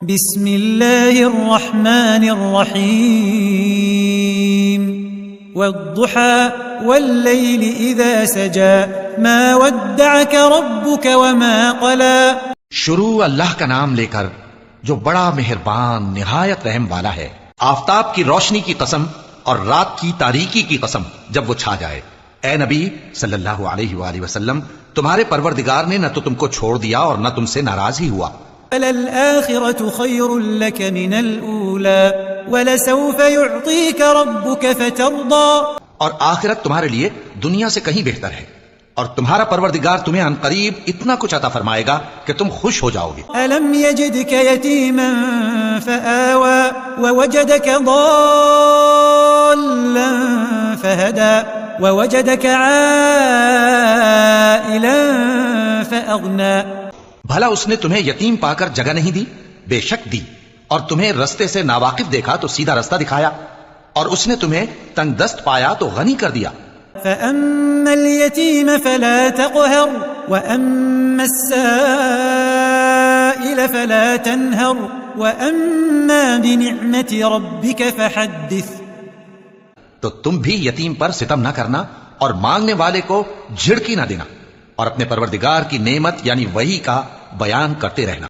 بسم اللہ الرحمن الرحیم والضحى واللیل اذا سجا ما ودعك ربك وما قلا۔ شروع اللہ کا نام لے کر جو بڑا مہربان نہایت رحم والا ہے۔ آفتاب کی روشنی کی قسم اور رات کی تاریکی کی قسم جب وہ چھا جائے۔ اے نبی صلی اللہ علیہ وآلہ وسلم، تمہارے پروردگار نے نہ تو تم کو چھوڑ دیا اور نہ تم سے ناراض ہی ہوا۔ وَلَلْآخِرَةُ خَيْرٌ لَكَ مِنَ الْأُولَى وَلَسَوْفَ يُعْطِيكَ رَبُّكَ فَتَرْضَى۔ اور آخرت تمہارے لیے دنیا سے کہیں بہتر ہے، اور تمہارا پروردگار تمہیں عن قریب اتنا کچھ عطا فرمائے گا کہ تم خوش ہو جاؤ گے۔ أَلَمْ يَجِدْكَ يَتِيمًا فَآوَى وَوَجَدَكَ ضَالًّا فَهَدَى وَوَجَدَكَ عَائِلًا فَأَغْنَى۔ بھلا اس نے تمہیں یتیم پا کر جگہ نہیں دی؟ بے شک دی، اور تمہیں رستے سے ناواقف دیکھا تو سیدھا رستہ دکھایا، اور اس نے تمہیں تنگ دست پایا تو غنی کر دیا۔ فَأَمَّا الْيَتِيمَ فَلَا تَقْهَرْ وَأَمَّا السَّائِلَ فَلَا تَنْهَرْ وَأَمَّا بِنِعْمَةِ رَبِّكَ فَحَدِّثْ۔ تو تم بھی یتیم پر ستم نہ کرنا اور مانگنے والے کو جھڑکی نہ دینا، اور اپنے پروردگار کی نعمت یعنی وحی کا بیان کرتے رہنا۔